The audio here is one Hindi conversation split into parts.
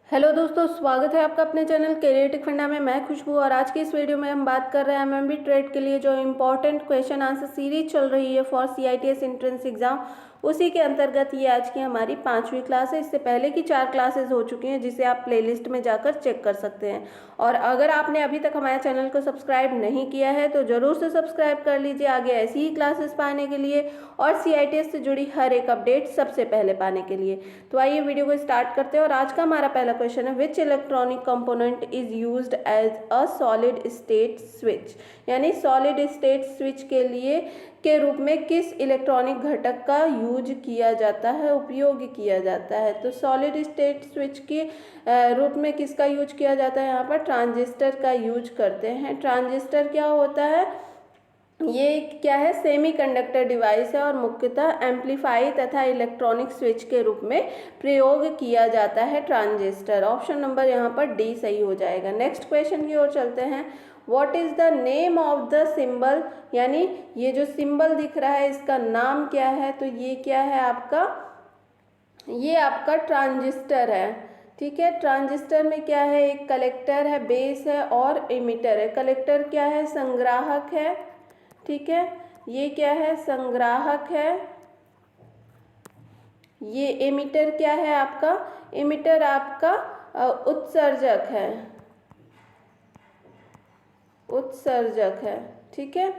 हेलो दोस्तों, स्वागत है आपका अपने चैनल कैरियर फंडा में। मैं खुशबू और आज की इस वीडियो में हम बात कर रहे हैं एमएमबी ट्रेड के लिए जो इम्पोर्टेंट क्वेश्चन आंसर सीरीज चल रही है फॉर सीआईटीएस एंट्रेंस एग्जाम, उसी के अंतर्गत ये आज की हमारी 5वीं क्लास है। इससे पहले की 4 क्लासेस हो चुकी हैं जिसे आप प्लेलिस्ट में जाकर चेक कर सकते हैं। और अगर आपने अभी तक हमारे चैनल को सब्सक्राइब नहीं किया है तो ज़रूर से सब्सक्राइब कर लीजिए आगे ऐसी ही क्लासेस पाने के लिए और सीआईटीएस से जुड़ी हर एक अपडेट सबसे पहले पाने के लिए। तो आइए वीडियो को स्टार्ट करते हैं और आज का हमारा पहला क्वेश्चन है, which electronic component is used as a solid state switch. यानी सॉलिड स्टेट स्विच के लिए के रूप में किस इलेक्ट्रॉनिक घटक का यूज किया जाता है, उपयोग किया जाता है। तो सॉलिड स्टेट स्विच के रूप में किसका यूज किया जाता है, यहाँ पर ट्रांजिस्टर का यूज करते हैं। ट्रांजिस्टर क्या होता है, ये क्या है, सेमीकंडक्टर डिवाइस है और मुख्यतः एम्पलीफाई तथा इलेक्ट्रॉनिक स्विच के रूप में प्रयोग किया जाता है ट्रांजिस्टर। ऑप्शन नंबर यहाँ पर डी सही हो जाएगा। नेक्स्ट क्वेश्चन की ओर चलते हैं, what is the name of the symbol. यानी ये जो सिंबल दिख रहा है इसका नाम क्या है। तो ये क्या है आपका, ये आपका ट्रांजिस्टर है। ठीक है, ट्रांजिस्टर में क्या है, एक कलेक्टर है, बेस है और इमिटर है। कलेक्टर क्या है, संग्राहक है। ठीक है, ये क्या है, संग्राहक है। ये एमिटर क्या है आपका, एमिटर आपका उत्सर्जक है, उत्सर्जक है। ठीक है,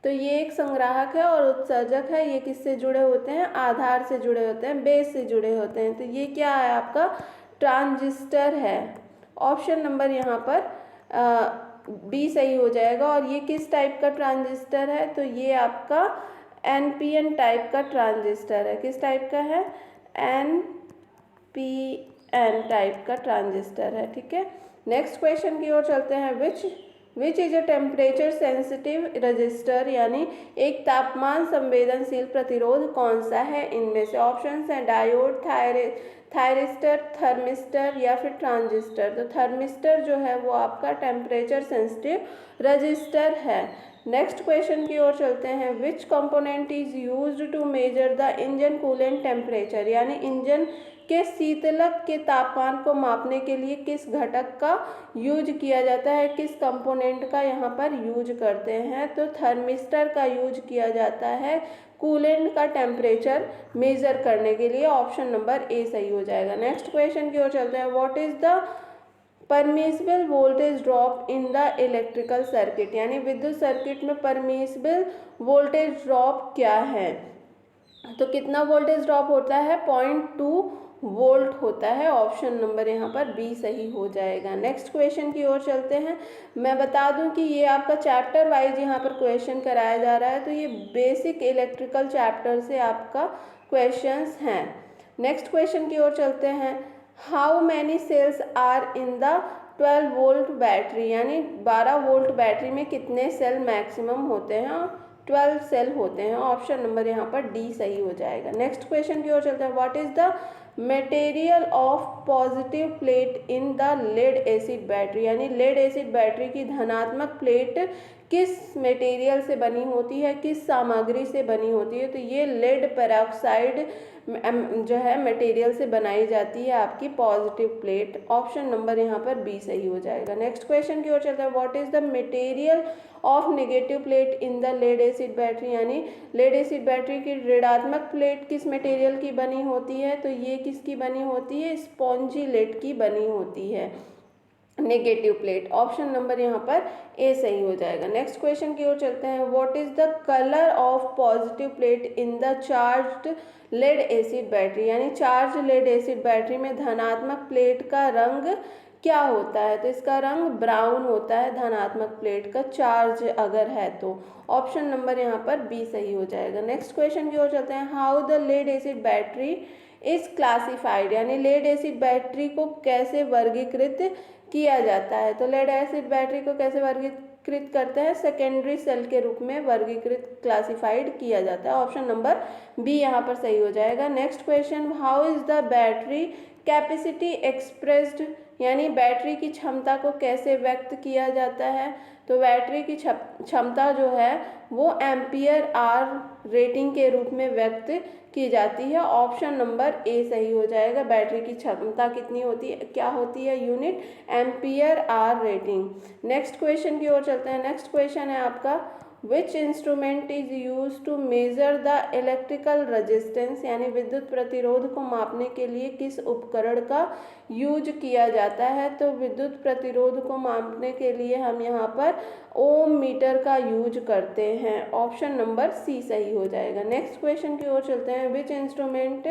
तो ये एक संग्राहक है और उत्सर्जक है। ये किससे जुड़े होते हैं, आधार से जुड़े होते हैं, बेस से जुड़े होते हैं। तो ये क्या है आपका, ट्रांजिस्टर है। ऑप्शन नंबर यहाँ पर बी सही हो जाएगा। और ये किस टाइप का ट्रांजिस्टर है, तो ये आपका एनपीएन टाइप का ट्रांजिस्टर है। किस टाइप का है, एनपीएन टाइप का ट्रांजिस्टर है। ठीक है, नेक्स्ट क्वेश्चन की ओर चलते हैं, which is a temperature sensitive register. यानी एक तापमान संवेदनशील प्रतिरोध कौन सा है इनमें से। ऑप्शन है डायोड, थायरिस्टर, थर्मिस्टर या फिर ट्रांजिस्टर। तो थर्मिस्टर जो है वो आपका टेम्परेचर सेंसिटिव रजिस्टर है। नेक्स्ट क्वेश्चन की ओर चलते हैं, which component is used to measure the engine coolant temperature. यानी इंजन के शीतलक के तापमान को मापने के लिए किस घटक का यूज किया जाता है, किस कंपोनेंट का यहाँ पर यूज करते हैं। तो थर्मिस्टर का यूज किया जाता है कूलेंट का टेम्परेचर मेजर करने के लिए। ऑप्शन नंबर ए सही हो जाएगा। नेक्स्ट क्वेश्चन की ओर चलते हैं, what is the permissible voltage drop in the electrical circuit. यानी विद्युत सर्किट में परमिसिबल वोल्टेज ड्रॉप क्या है। तो कितना वोल्टेज ड्रॉप होता है, 0.2 वोल्ट होता है। ऑप्शन नंबर यहाँ पर बी सही हो जाएगा। नेक्स्ट क्वेश्चन की ओर चलते हैं। मैं बता दूं कि ये आपका चैप्टर वाइज यहाँ पर क्वेश्चन कराया जा रहा है, तो ये बेसिक इलेक्ट्रिकल चैप्टर से आपका क्वेश्चंस हैं। नेक्स्ट क्वेश्चन की ओर चलते हैं, how many cells are in the 12 volt battery. यानी 12 वोल्ट बैटरी में कितने सेल मैक्सिमम होते हैं, 12 सेल होते हैं। ऑप्शन नंबर यहाँ पर डी सही हो जाएगा। नेक्स्ट क्वेश्चन की ओर चलते हैं, what is the material of positive plate in the lead acid battery. यानी लेड एसिड बैटरी की धनात्मक प्लेट किस मटेरियल से बनी होती है, किस सामग्री से बनी होती है। तो ये लेड पेरोक्साइड जो है मटेरियल से बनाई जाती है आपकी पॉजिटिव प्लेट। ऑप्शन नंबर यहाँ पर बी सही हो जाएगा। नेक्स्ट क्वेश्चन की ओर चलते हैं, what is the material of negative plate in the lead acid battery. यानी लेड एसिड बैटरी की ऋणात्मक प्लेट किस मटेरियल की बनी होती है। तो ये किसकी बनी होती है, स्पॉन्जी लेड की बनी होती है, नेगेटिव प्लेट। ऑप्शन नंबर यहाँ पर ए सही हो जाएगा। नेक्स्ट क्वेश्चन की ओर चलते हैं, what is the colour of positive plate in the charged lead acid battery. यानी चार्ज लेड एसिड बैटरी में धनात्मक प्लेट का रंग क्या होता है। तो इसका रंग ब्राउन होता है, धनात्मक प्लेट का चार्ज अगर है तो। ऑप्शन नंबर यहाँ पर बी सही हो जाएगा। नेक्स्ट क्वेश्चन की ओर चलते हैं, how the lead acid battery is classified. यानी लेड एसिड बैटरी को कैसे वर्गीकृत किया जाता है। तो लेड एसिड बैटरी को कैसे वर्गीकृत करते हैं, सेकेंडरी सेल के रूप में वर्गीकृत क्लासिफाइड किया जाता है। ऑप्शन नंबर बी यहाँ पर सही हो जाएगा। Next question, how is the battery capacity expressed यानी बैटरी की क्षमता को कैसे व्यक्त किया जाता है? तो बैटरी की क्षमता जो है वो एम्पियर आर रेटिंग के रूप में व्यक्त की जाती है। ऑप्शन नंबर ए सही हो जाएगा। बैटरी की क्षमता कितनी होती है, क्या होती है unit? Ampere hour rating. Next question की ओर चलते हैं। नेक्स्ट क्वेश्चन है आपका which instrument is use to measure the electrical resistance यानी विद्युत प्रतिरोध को मापने के लिए किस उपकरण का यूज किया जाता है? तो विद्युत प्रतिरोध को मापने के लिए हम यहाँ पर ओम मीटर का यूज करते हैं। ऑप्शन नंबर सी सही हो जाएगा। नेक्स्ट क्वेश्चन की ओर चलते हैं। Which instrument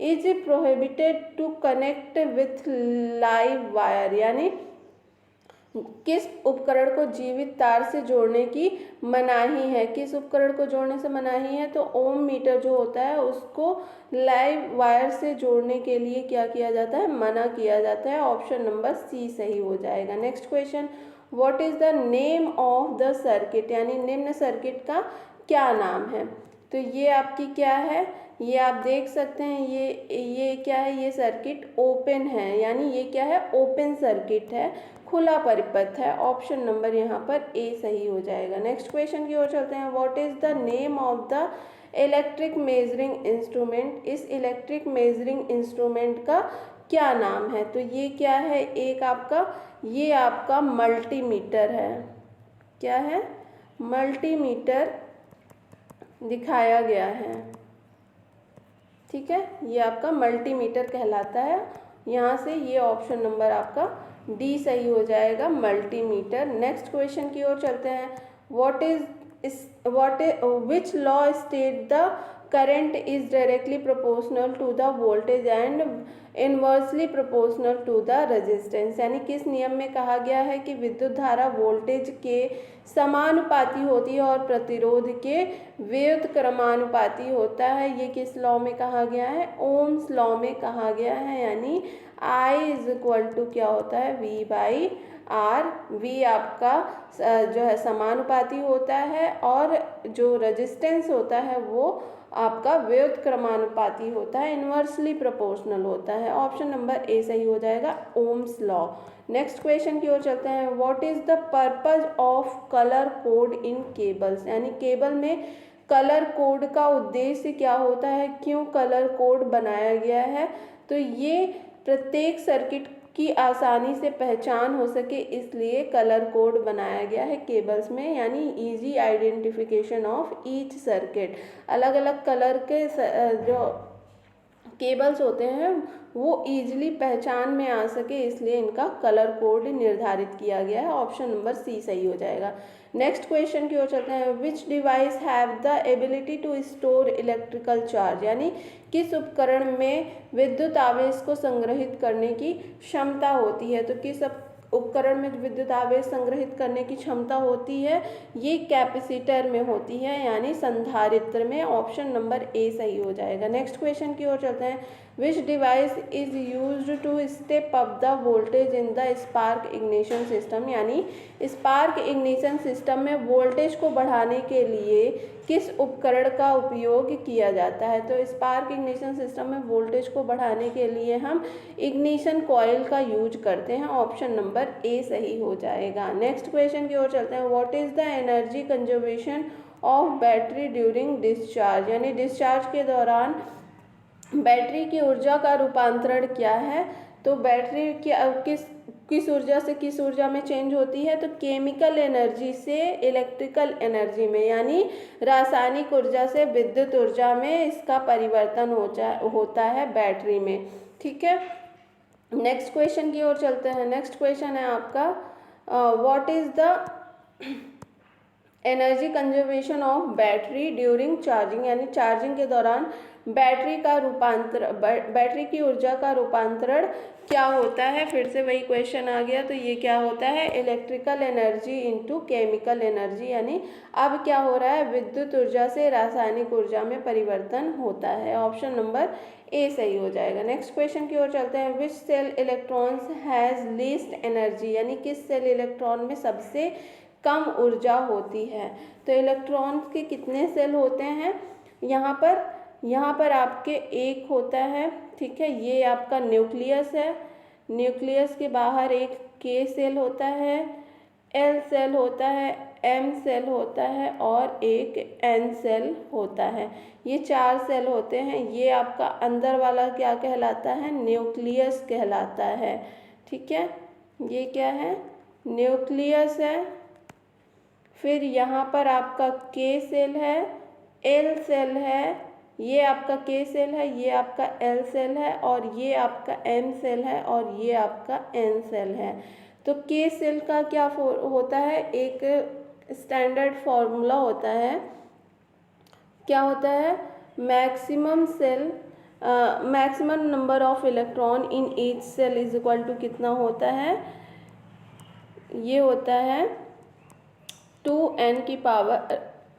is prohibited to connect with live wire यानी किस उपकरण को जीवित तार से जोड़ने की मनाही है? किस उपकरण को जोड़ने से मनाही है? तो ओम मीटर जो होता है उसको लाइव वायर से जोड़ने के लिए क्या किया जाता है? मना किया जाता है। ऑप्शन नंबर सी सही हो जाएगा। Next question what is the name of the circuit यानी निम्न सर्किट का क्या नाम है? तो ये आपकी क्या है, ये आप देख सकते हैं, ये क्या है? ये सर्किट ओपन है यानी ये क्या है? ओपन सर्किट है, खुला परिपथ है। ऑप्शन नंबर यहाँ पर ए सही हो जाएगा। नेक्स्ट क्वेश्चन की ओर चलते हैं। What is the name of the electric measuring instrument? इस इलेक्ट्रिक मेजरिंग इंस्ट्रूमेंट का क्या नाम है? तो ये क्या है? एक आपका ये आपका मल्टीमीटर है। क्या है? मल्टीमीटर दिखाया गया है। ठीक है, ये आपका मल्टीमीटर कहलाता है। यहाँ से ये ऑप्शन नंबर आपका डी सही हो जाएगा, मल्टीमीटर। नेक्स्ट क्वेश्चन की ओर चलते हैं। Which law state the current is directly proportional to the voltage and inversely proportional to the resistance यानी किस नियम में कहा गया है कि विद्युत धारा वोल्टेज के समानुपाती होती है और प्रतिरोध के व्युत्क्रमानुपाती होता है? ये किस लॉ में कहा गया है? ओम्स लॉ में कहा गया है। यानी I इज इक्वल टू क्या होता है? V by are. V आपका जो है समानुपाती होता है और जो रेजिस्टेंस होता है वो आपका व्युत्क्रमानुपाती होता है, इन्वर्सली प्रोपोर्शनल होता है। ऑप्शन नंबर ए सही हो जाएगा, ओम्स लॉ। नेक्स्ट क्वेश्चन की ओर चलते हैं। What is the purpose of colour code in cables यानी केबल में कलर कोड का उद्देश्य क्या होता है? क्यों कलर कोड बनाया गया है? तो ये प्रत्येक सर्किट की आसानी से पहचान हो सके इसलिए कलर कोड बनाया गया है केबल्स में, यानी easy identification of each circuit. अलग अलग कलर के जो केबल्स होते हैं वो ईजिली पहचान में आ सके इसलिए इनका कलर कोड निर्धारित किया गया है। ऑप्शन नंबर सी सही हो जाएगा। नेक्स्ट क्वेश्चन की ओर चलते हैं। Which device have the ability to store electrical charge यानी किस उपकरण में विद्युत आवेश को संग्रहित करने की क्षमता होती है? तो किस उपकरण में विद्युत आवेश संग्रहित करने की क्षमता होती है? ये कैपेसिटर में होती है यानी संधारित्र में। ऑप्शन नंबर ए सही हो जाएगा। नेक्स्ट क्वेश्चन की ओर चलते हैं। Which device is used to step up the voltage in the spark ignition system यानी स्पार्क इग्निशन सिस्टम में वोल्टेज को बढ़ाने के लिए किस उपकरण का उपयोग किया जाता है? तो स्पार्क इग्निशन सिस्टम में वोल्टेज को बढ़ाने के लिए हम इग्निशन कॉइल का यूज करते हैं। ऑप्शन नंबर ए सही हो जाएगा। नेक्स्ट क्वेश्चन की ओर चलते हैं। What is the energy conservation of battery during discharge यानी डिस्चार्ज के दौरान बैटरी की ऊर्जा का रूपांतरण क्या है? तो बैटरी की किस ऊर्जा से किस ऊर्जा में चेंज होती है? तो केमिकल एनर्जी से इलेक्ट्रिकल एनर्जी में यानी रासायनिक ऊर्जा से विद्युत ऊर्जा में इसका परिवर्तन होता है बैटरी में। ठीक है, नेक्स्ट क्वेश्चन की ओर चलते हैं। नेक्स्ट क्वेश्चन है आपका what is the energy conservation of battery during charging यानी चार्जिंग के दौरान बैटरी की ऊर्जा का रूपांतरण क्या होता है? फिर से वही क्वेश्चन आ गया। तो ये क्या होता है? Electrical energy into chemical energy यानी अब क्या हो रहा है? विद्युत ऊर्जा से रासायनिक ऊर्जा में परिवर्तन होता है। ऑप्शन नंबर ए सही हो जाएगा। नेक्स्ट क्वेश्चन की ओर चलते हैं। Which cell electrons has least energy यानी किस सेल इलेक्ट्रॉन में सबसे कम ऊर्जा होती है? तो इलेक्ट्रॉन्स के कितने सेल होते हैं? यहाँ पर यहाँ पर आपके एक होता है, ठीक है, ये आपका न्यूक्लियस है, न्यूक्लियस के बाहर एक के सेल होता है, एल सेल होता है, एम सेल होता है और एक एन सेल होता है। ये 4 सेल होते हैं। ये आपका अंदर वाला क्या कहलाता है? न्यूक्लियस कहलाता है, ठीक है। ये क्या है? न्यूक्लियस है। फिर यहाँ पर आपका के सेल है, एल सेल है, ये आपका के सेल है, ये आपका एल सेल है और ये आपका एम सेल है और ये आपका एन सेल है। तो के सेल का क्या होता है? एक स्टैंडर्ड फॉर्मूला होता है। क्या होता है? Maximum cell maximum number of electron in each cell is equal to कितना होता है? ये होता है 2n की power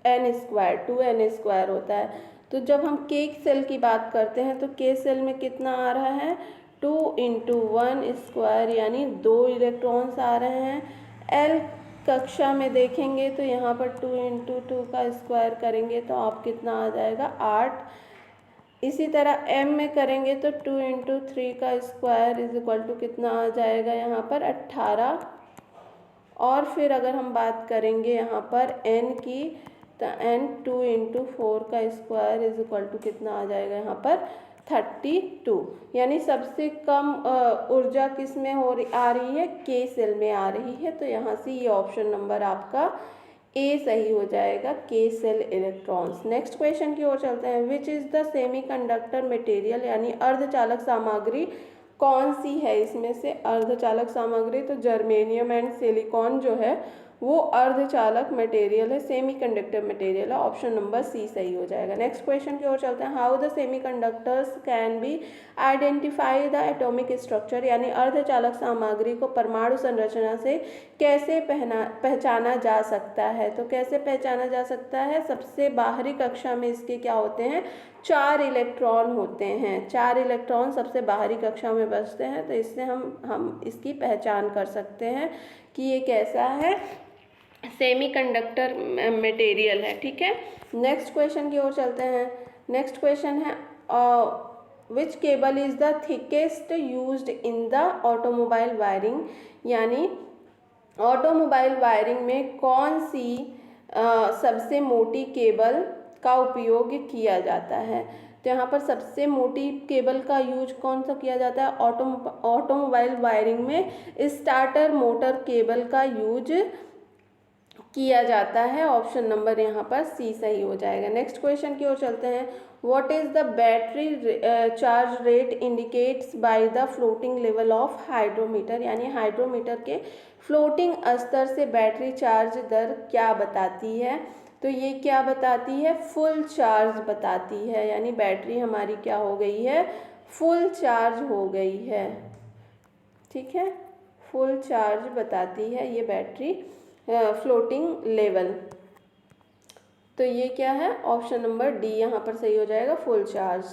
n square, 2n square होता है। तो जब हम के सेल की बात करते हैं तो के सेल में कितना आ रहा है? 2 × 1 स्क्वायर यानी 2 इलेक्ट्रॉन्स आ रहे हैं। एल कक्षा में देखेंगे तो यहाँ पर 2 × 2 का स्क्वायर करेंगे तो आप कितना आ जाएगा? 8। इसी तरह m में करेंगे तो 2 × 3 का स्क्वायर इज इक्वल टू कितना आ जाएगा? यहाँ पर 18। और फिर अगर हम बात करेंगे यहाँ पर n की, तो n 2 × 4 का स्क्वायर इज इक्वल टू कितना आ जाएगा? यहाँ पर 32। यानी सबसे कम ऊर्जा किस में आ रही है? के सेल में आ रही है। तो यहाँ से ये ऑप्शन नंबर आपका ए सही हो जाएगा, के सेल इलेक्ट्रॉन्स। नेक्स्ट क्वेश्चन की ओर चलते हैं। Which is the semiconductor material, यानी अर्धचालक सामग्री कौन सी है? इसमें से अर्धचालक सामग्री तो जर्मेनियम एंड सिलिकॉन जो है वो अर्धचालक मटेरियल है, सेमीकंडक्टर मटेरियल है। ऑप्शन नंबर सी सही हो जाएगा। नेक्स्ट क्वेश्चन की ओर चलते हैं। How the semiconductors can be identify the atomic structure, यानी अर्धचालक सामग्री को परमाणु संरचना से कैसे पहचाना जा सकता है? तो कैसे पहचाना जा सकता है? सबसे बाहरी कक्षा में इसके क्या होते हैं? 4 इलेक्ट्रॉन होते हैं। 4 इलेक्ट्रॉन सबसे बाहरी कक्षा में बचते हैं। तो इससे हम इसकी पहचान कर सकते हैं कि ये कैसा है? सेमीकंडक्टर मटेरियल है, ठीक है। नेक्स्ट क्वेश्चन की ओर चलते हैं। नेक्स्ट क्वेश्चन है which cable is the thickest used in the automobile wiring, यानी ऑटोमोबाइल वायरिंग में कौन सी सबसे मोटी केबल का उपयोग किया जाता है? तो यहाँ पर सबसे मोटी केबल का यूज कौन सा किया जाता है? ऑटोमोबाइल वायरिंग में स्टार्टर मोटर केबल का यूज किया जाता है। ऑप्शन नंबर यहाँ पर सी सही हो जाएगा। नेक्स्ट क्वेश्चन की ओर चलते हैं। What is the battery charge rate indicates by the floating level of hydrometer, यानी हाइड्रोमीटर के फ्लोटिंग स्तर से बैटरी चार्ज दर क्या बताती है? तो ये क्या बताती है? फुल चार्ज बताती है, यानी बैटरी हमारी क्या हो गई है? फुल चार्ज हो गई है, ठीक है। फुल चार्ज बताती है ये बैटरी फ्लोटिंग लेवल। तो ये क्या है? ऑप्शन नंबर डी यहाँ पर सही हो जाएगा, फुल चार्ज।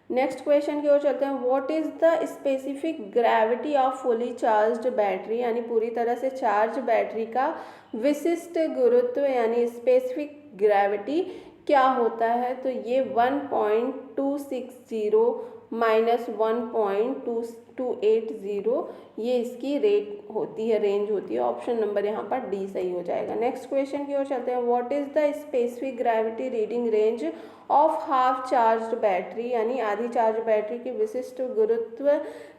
नेक्स्ट क्वेश्चन की ओर चलते हैं। What is the specific gravity of fully charged battery, यानी पूरी तरह से चार्ज बैटरी का विशिष्ट गुरुत्व यानी स्पेसिफिक ग्रेविटी क्या होता है? तो ये 1.260 माइनस 1.280 ये इसकी रेट होती है, रेंज होती है। ऑप्शन नंबर यहाँ पर डी सही हो जाएगा। नेक्स्ट क्वेश्चन की ओर चलते हैं। What is the specific gravity reading range of half charged battery, यानी आधी चार्ज बैटरी की विशिष्ट गुरुत्व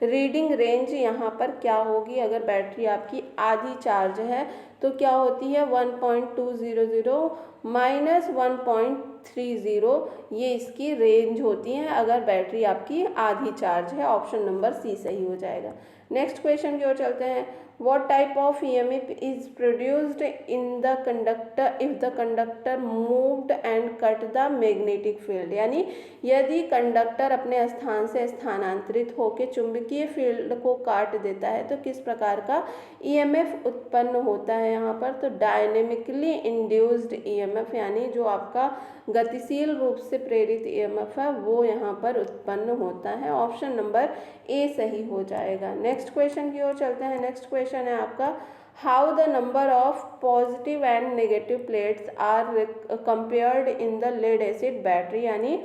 रीडिंग रेंज यहाँ पर क्या होगी? अगर बैटरी आपकी आधी चार्ज है तो क्या होती है? 1.200 माइनस 1.30 ये इसकी रेंज होती है अगर बैटरी आपकी आधी चार्ज है। ऑप्शन नंबर सी सही हो जाएगा। नेक्स्ट क्वेश्चन की ओर चलते हैं। What type of EMF is produced in the conductor if the conductor moved and cut the magnetic field, यानी यदि कंडक्टर अपने स्थान से स्थानांतरित होकर चुंबकीय फील्ड को काट देता है तो किस प्रकार का EMF उत्पन्न होता है? यहाँ पर तो डायनेमिकली इंड्यूस्ड EMF, यानी जो आपका गतिशील रूप से प्रेरित EMF है वो यहाँ पर उत्पन्न होता है। ऑप्शन नंबर ए सही हो जाएगा। नेक्स्ट क्वेश्चन की ओर चलते हैं। नेक्स्ट क्वेश्चन है आपका how the number of positive and negative plates are compared in the lead acid battery, यानी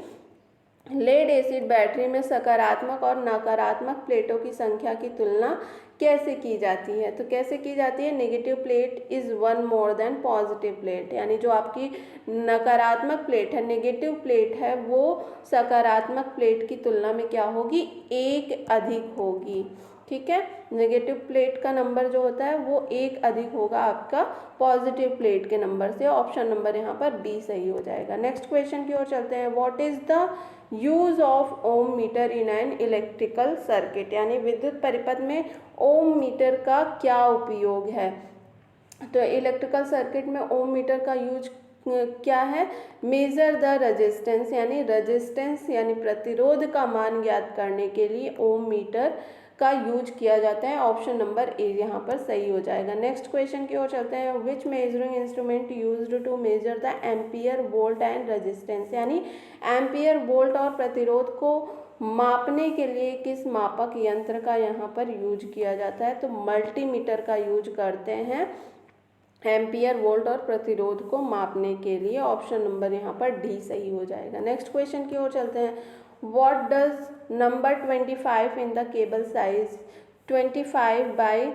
लेड एसिड बैटरी में सकारात्मक और नकारात्मक प्लेटों की संख्या की तुलना कैसे की जाती है? तो कैसे की जाती है? Negative plate is one more than positive plate, यानी जो आपकी नकारात्मक प्लेट है, नेगेटिव प्लेट है, वो सकारात्मक प्लेट की तुलना में क्या होगी? एक अधिक होगी। ठीक है, नेगेटिव प्लेट का नंबर जो होता है वो एक अधिक होगा आपका पॉजिटिव प्लेट के नंबर से। ऑप्शन नंबर यहाँ पर बी सही हो जाएगा। नेक्स्ट क्वेश्चन की ओर चलते हैं। What is the use of ohm meter in an electrical circuit, यानी विद्युत परिपथ में ओम मीटर का क्या उपयोग है? तो इलेक्ट्रिकल सर्किट में ओम मीटर का यूज क्या है? मेजर द रेजिस्टेंस, यानी रेजिस्टेंस यानी प्रतिरोध का मान ज्ञात करने के लिए ओम मीटर का यूज किया जाता है। ऑप्शन नंबर ए यहाँ पर सही हो जाएगा। नेक्स्ट क्वेश्चन की ओर चलते हैं। Which measuring instrument used to measure the ampere volt and resistance, यानी एम्पियर वोल्ट और प्रतिरोध को मापने के लिए किस मापक यंत्र का यहाँ पर यूज किया जाता है? तो मल्टीमीटर का यूज करते हैं एम्पियर वोल्ट और प्रतिरोध को मापने के लिए। ऑप्शन नंबर यहाँ पर डी सही हो जाएगा। नेक्स्ट क्वेश्चन की ओर चलते हैं। What does number 25 in the cable size 25 by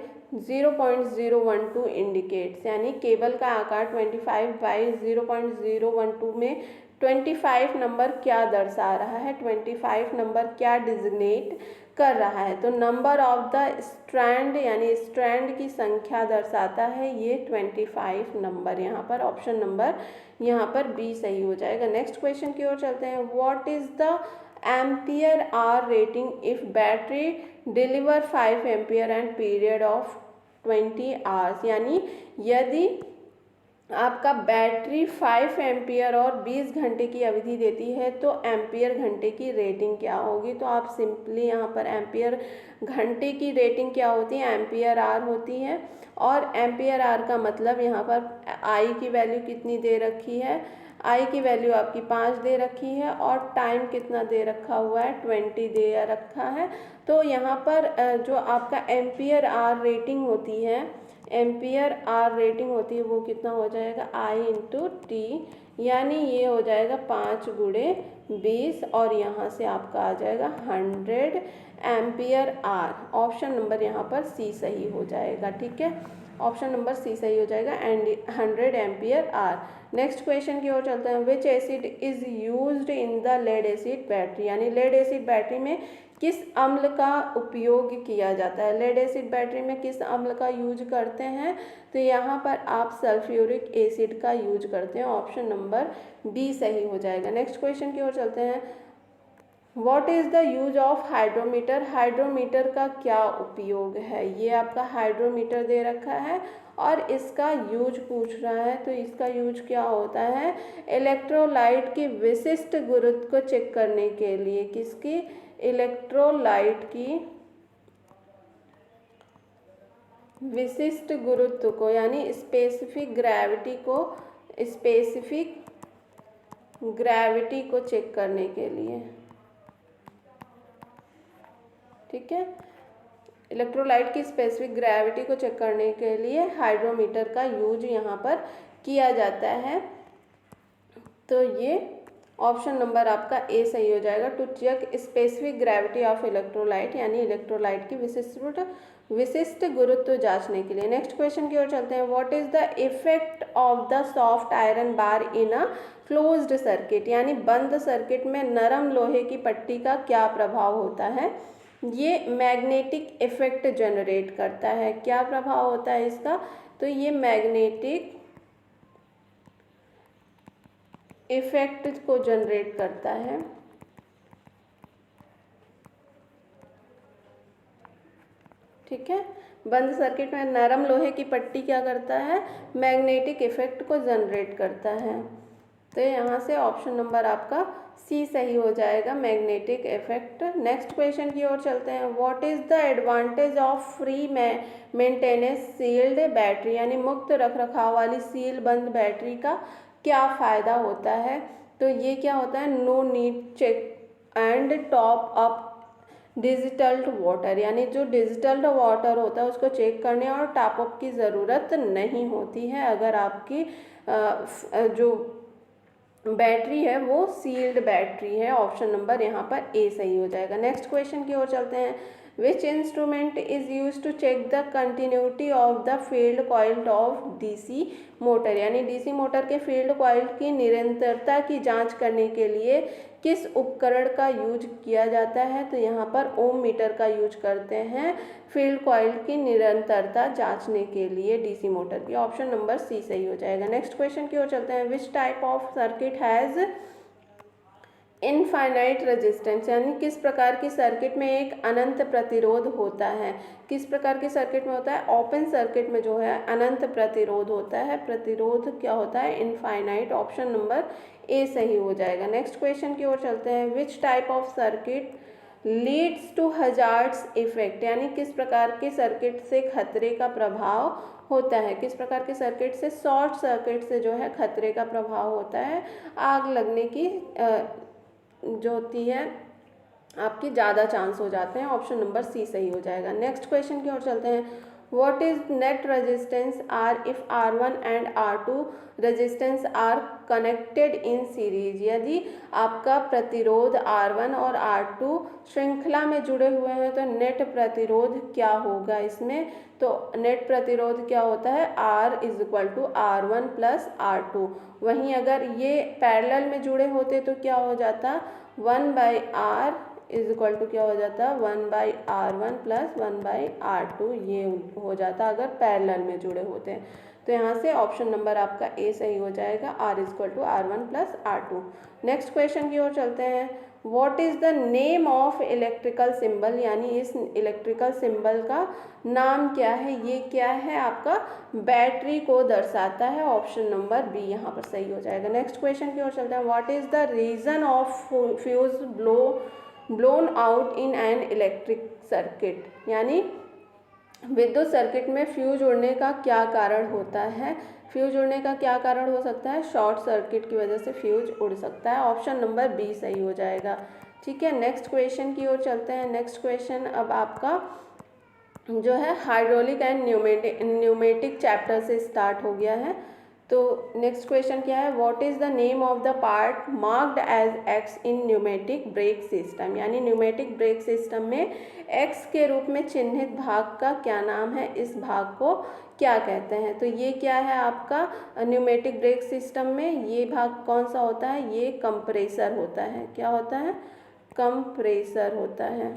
0.012 indicates, यानी केबल का आकार 25 बाई 0.012 में 25 नंबर क्या दर्शा रहा है? 25 नंबर क्या डिजिग्नेट कर रहा है? तो नंबर ऑफ द स्ट्रैंड, यानी स्ट्रैंड की संख्या दर्शाता है ये 25 नंबर यहाँ पर। ऑप्शन नंबर यहाँ पर बी सही हो जाएगा। नेक्स्ट क्वेश्चन की ओर चलते हैं। What is the ampere hour rating if battery deliver 5 ampere and period of 20 hours, यानी यदि आपका बैटरी 5 एम्पियर और 20 घंटे की अवधि देती है तो एम्पियर घंटे की रेटिंग क्या होगी? तो आप सिंपली यहाँ पर एम्पियर घंटे की रेटिंग क्या होती है? एम्पियर आर होती है। और एम्पियर आर का मतलब यहाँ पर आई की वैल्यू कितनी दे रखी है? आई की वैल्यू आपकी 5 दे रखी है और टाइम कितना दे रखा हुआ है? 20 दे रखा है। तो यहाँ पर जो आपका एम्पियर आर रेटिंग होती है, एम्पियर आर रेटिंग होती है, वो कितना हो जाएगा? आई इंटू टी, यानी ये हो जाएगा 5 गुणे 20 और यहाँ से आपका आ जाएगा 100 एम्पियर आर। ऑप्शन नंबर यहाँ पर सी सही हो जाएगा। ठीक है, ऑप्शन नंबर सी सही हो जाएगा and 100 ampere hour. Next question की ओर चलते हैं। Which acid is used in the lead acid battery, यानी लेड एसिड बैटरी में किस अम्ल का उपयोग किया जाता है? लेड एसिड बैटरी में किस अम्ल का यूज करते हैं? तो यहाँ पर आप सल्फ्यूरिक एसिड का यूज करते हैं। ऑप्शन नंबर बी सही हो जाएगा। नेक्स्ट क्वेश्चन की ओर चलते हैं। What is the use of hydrometer, hydrometer का क्या उपयोग है? ये आपका हाइड्रोमीटर दे रखा है और इसका यूज पूछ रहा है। तो इसका यूज क्या होता है? इलेक्ट्रोलाइट की विशिष्ट गुरुत्व को चेक करने के लिए। किसकी? इलेक्ट्रोलाइट की विशिष्ट गुरुत्व को, यानी स्पेसिफिक ग्रेविटी को, स्पेसिफिक ग्रेविटी को चेक करने के लिए। ठीक है, इलेक्ट्रोलाइट की स्पेसिफिक ग्रेविटी को चेक करने के लिए हाइड्रोमीटर का यूज यहाँ पर किया जाता है। तो ये ऑप्शन नंबर आपका ए सही हो जाएगा। To check specific gravity of electrolyte, यानी इलेक्ट्रोलाइट की विशिष्ट गुरुत्व जांचने के लिए। नेक्स्ट क्वेश्चन की ओर चलते हैं। What is the effect of the soft iron bar in a closed circuit, यानी बंद सर्किट में नरम लोहे की पट्टी का क्या प्रभाव होता है? ये मैग्नेटिक इफेक्ट जनरेट करता है। क्या प्रभाव होता है इसका? तो ये मैग्नेटिक इफेक्ट को जनरेट करता है। ठीक है, बंद सर्किट में नरम लोहे की पट्टी क्या करता है? मैग्नेटिक इफेक्ट को जनरेट करता है। तो यहाँ से ऑप्शन नंबर आपका सी सही हो जाएगा, मैग्नेटिक इफेक्ट। नेक्स्ट क्वेश्चन की ओर चलते हैं। What is the advantage of free maintenance sealed battery, यानी मुक्त रखरखाव वाली सील बंद बैटरी का क्या फ़ायदा होता है? तो ये क्या होता है? No need check and top up digital water, यानी जो डिजिटल वाटर होता है उसको चेक करने और टॉपअप की ज़रूरत नहीं होती है। अगर आपकी जो बैटरी है वो सील्ड बैटरी है। ऑप्शन नंबर यहाँ पर ए सही हो जाएगा। नेक्स्ट क्वेश्चन की ओर चलते हैं। Which instrument is use to check the continuity of the field coil of DC motor, यानी डीसी मोटर के फील्ड कॉइल की निरंतरता की जांच करने के लिए किस उपकरण का यूज किया जाता है? तो यहाँ पर ओम मीटर का यूज करते हैं फील्ड कॉइल की निरंतरता जांचने के लिए डीसी मोटर की। ऑप्शन नंबर सी सही हो जाएगा। नेक्स्ट क्वेश्चन की ओर चलते हैं। Which type of circuit has infinite resistance, यानी किस प्रकार की सर्किट में एक अनंत प्रतिरोध होता है? किस प्रकार के सर्किट में होता है? ओपन सर्किट में जो है अनंत प्रतिरोध होता है। प्रतिरोध क्या होता है? इनफाइनाइट। ऑप्शन नंबर ए सही हो जाएगा। नेक्स्ट क्वेश्चन की ओर चलते हैं। Which type of circuit leads to hazards effect, यानी किस प्रकार के सर्किट से खतरे का प्रभाव होता है? किस प्रकार के सर्किट से? शॉर्ट सर्किट से जो है खतरे का प्रभाव होता है। आग लगने की जो होती है आपकी ज़्यादा चांस हो जाते हैं। ऑप्शन नंबर सी सही हो जाएगा। नेक्स्ट क्वेश्चन की ओर चलते हैं। What is net resistance R if R1 and R2 resistance R connected in series, यदि आपका प्रतिरोध R1 और R2 श्रृंखला में जुड़े हुए हैं तो नेट प्रतिरोध क्या होगा इसमें? तो नेट प्रतिरोध क्या होता है? R is equal to R1 plus R2। वहीं अगर ये पैरेलल में जुड़े होते तो क्या हो जाता? 1/R इज इक्वल टू क्या हो जाता? 1/R1 प्लस 1/R2 ये हो जाता अगर पैरेलल में जुड़े होते हैं। तो यहाँ से ऑप्शन नंबर आपका ए सही हो जाएगा। R is equal to R1 plus R2। Next question की ओर चलते हैं। What is the name of electrical symbol, यानी इस इलेक्ट्रिकल सिंबल का नाम क्या है? ये क्या है? आपका बैटरी को दर्शाता है। ऑप्शन नंबर बी यहाँ पर सही हो जाएगा। नेक्स्ट क्वेश्चन की ओर चलते हैं। What is the reason of fuse blown out in an electric circuit, यानी विद्युत सर्किट में फ्यूज उड़ने का क्या कारण होता है? फ्यूज उड़ने का क्या कारण हो सकता है? शॉर्ट सर्किट की वजह से फ्यूज उड़ सकता है। ऑप्शन नंबर बी सही हो जाएगा। ठीक है, नेक्स्ट क्वेश्चन की ओर चलते हैं। नेक्स्ट क्वेश्चन अब आपका जो है हाइड्रोलिक एंड न्यूमेटिक चैप्टर से स्टार्ट हो गया है। तो नेक्स्ट क्वेश्चन क्या है? What is the name of the part marked as X in pneumatic brake system, यानी न्यूमेटिक ब्रेक सिस्टम में एक्स के रूप में चिन्हित भाग का क्या नाम है? इस भाग को क्या कहते हैं? तो ये क्या है आपका न्यूमेटिक ब्रेक सिस्टम में ये भाग कौन सा होता है? ये कंप्रेसर होता है। क्या होता है? कंप्रेसर होता है।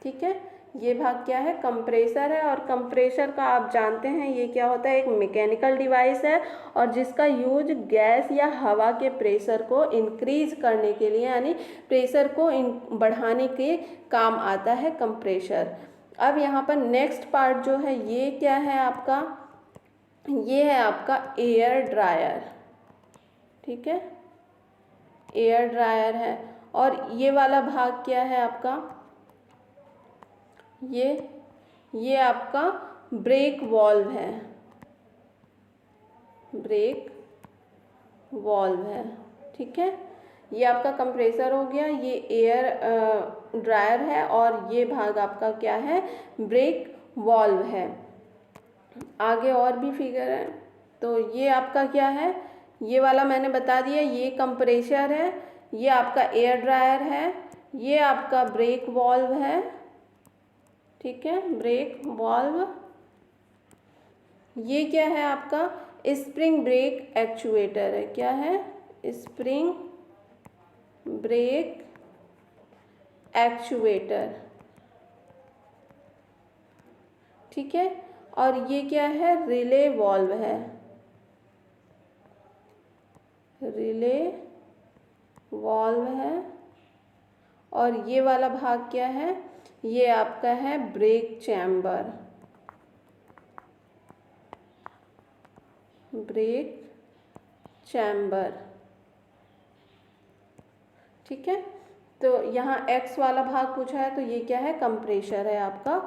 ठीक है, ये भाग क्या है? कंप्रेसर है। और कंप्रेसर का आप जानते हैं ये क्या होता है? एक मैकेनिकल डिवाइस है और जिसका यूज गैस या हवा के प्रेशर को इंक्रीज करने के लिए, यानी प्रेशर को बढ़ाने के काम आता है कंप्रेसर। अब यहाँ पर नेक्स्ट पार्ट जो है ये क्या है आपका? ये है आपका एयर ड्रायर। ठीक है, एयर ड्रायर है। और ये वाला भाग क्या है आपका? ये आपका ब्रेक वॉल्व है। ब्रेक वॉल्व है। ठीक है, ये आपका कंप्रेसर हो गया, ये एयर ड्रायर है और ये भाग आपका क्या है? ब्रेक वॉल्व है। आगे और भी फिगर है। तो ये आपका क्या है? ये वाला मैंने बता दिया, ये कंप्रेसर है, ये आपका एयर ड्रायर है, ये आपका ब्रेक वॉल्व है। ठीक है, ब्रेक वॉल्व। ये क्या है आपका? स्प्रिंग ब्रेक एक्चुएटर है। क्या है? Spring brake actuator. ठीक है, और ये क्या है? रिले वॉल्व है। रिले वॉल्व है। और ये वाला भाग क्या है? ये आपका है ब्रेक चैम्बर। Break chamber. ठीक है, तो यहाँ एक्स वाला भाग पूछा है तो ये क्या है? कंप्रेसर है आपका।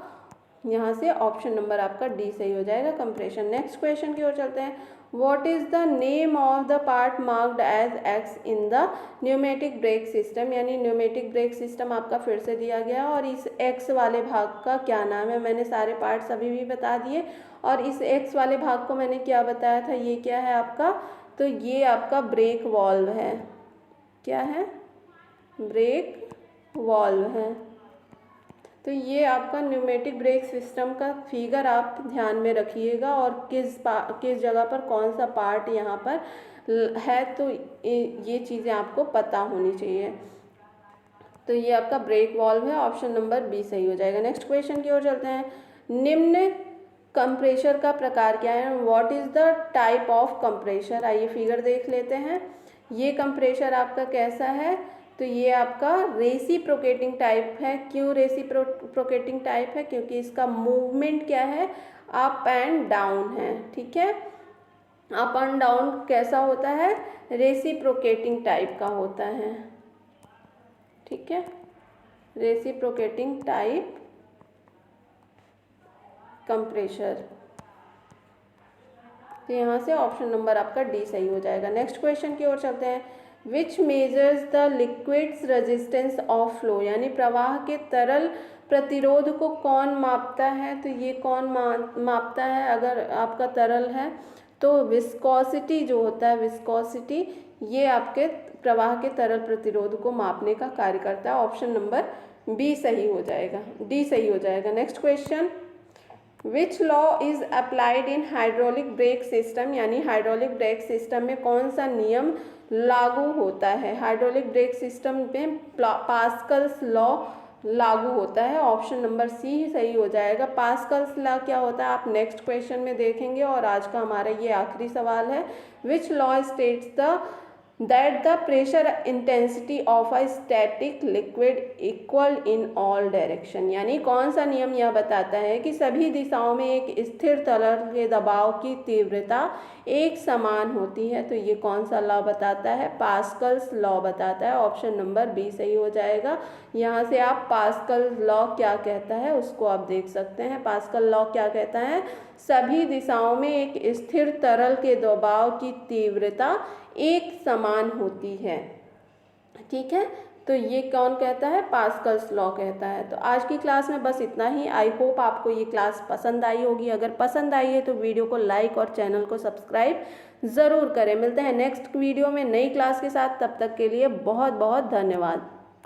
यहाँ से ऑप्शन नंबर आपका डी सही हो जाएगा, कंप्रेशन। नेक्स्ट क्वेश्चन की ओर चलते हैं। What is the name of the part marked as X in the pneumatic brake system, यानी न्यूमेटिक ब्रेक सिस्टम आपका फिर से दिया गया और इस एक्स वाले भाग का क्या नाम है? मैंने सारे पार्ट्स अभी भी बता दिए। और इस एक्स वाले भाग को मैंने क्या बताया था? ये क्या है आपका? तो ये आपका ब्रेक वॉल्व है। क्या है? ब्रेक वॉल्व है। तो ये आपका न्यूमेटिक ब्रेक सिस्टम का फिगर आप ध्यान में रखिएगा और किस जगह पर कौन सा पार्ट यहाँ पर है, तो ये चीज़ें आपको पता होनी चाहिए। तो ये आपका ब्रेक वॉल्व है, ऑप्शन नंबर बी सही हो जाएगा। नेक्स्ट क्वेश्चन की ओर चलते हैं। निम्न कंप्रेशर का प्रकार क्या है? What is the type of compressor? आइए फिगर देख लेते हैं। ये कंप्रेशर आपका कैसा है? तो ये आपका रेसिप्रोकेटिंग टाइप है। क्यों रेसिप्रोकेटिंग टाइप है? क्योंकि इसका मूवमेंट क्या है? अप एंड डाउन है। ठीक है, अप एंड डाउन कैसा होता है? रेसिप्रोकेटिंग टाइप का होता है। ठीक है, रेसिप्रोकेटिंग टाइप कंप्रेशर। तो यहाँ से ऑप्शन नंबर आपका डी सही हो जाएगा। नेक्स्ट क्वेश्चन की ओर चलते हैं। विच measures the liquids resistance of flow, यानी प्रवाह के तरल प्रतिरोध को कौन मापता है? तो ये कौन मापता है? अगर आपका तरल है तो विस्कोसिटी जो होता है, विस्कोसिटी ये आपके प्रवाह के तरल प्रतिरोध को मापने का कार्य करता है। ऑप्शन नंबर बी सही हो जाएगा, डी सही हो जाएगा। Next question. Which law is applied in hydraulic brake system, यानी हाइड्रोलिक ब्रेक सिस्टम में कौन सा नियम लागू होता है? हाइड्रोलिक ब्रेक सिस्टम में पास्कल्स लॉ लागू होता है। ऑप्शन नंबर सी सही हो जाएगा। पास्कल्स लॉ क्या होता है आप नेक्स्ट क्वेश्चन में देखेंगे। और आज का हमारा ये आखिरी सवाल है। Which law states that the pressure intensity of a static liquid equal in all direction, यानी कौन सा नियम यह बताता है कि सभी दिशाओं में एक स्थिर तरल के दबाव की तीव्रता एक समान होती है? तो ये कौन सा लॉ बताता है? पास्कल्स लॉ बताता है। ऑप्शन नंबर बी सही हो जाएगा। यहाँ से आप पास्कल लॉ क्या कहता है उसको आप देख सकते हैं। पास्कल लॉ क्या कहता है? सभी दिशाओं में एक स्थिर तरल के दबाव की तीव्रता एक समान होती है। ठीक है, तो ये कौन कहता है? पास्कल्स लॉ कहता है। तो आज की क्लास में बस इतना ही। आई होप आपको ये क्लास पसंद आई होगी। अगर पसंद आई है तो वीडियो को लाइक और चैनल को सब्सक्राइब ज़रूर करें। मिलते हैं नेक्स्ट वीडियो में नई क्लास के साथ। तब तक के लिए बहुत बहुत धन्यवाद।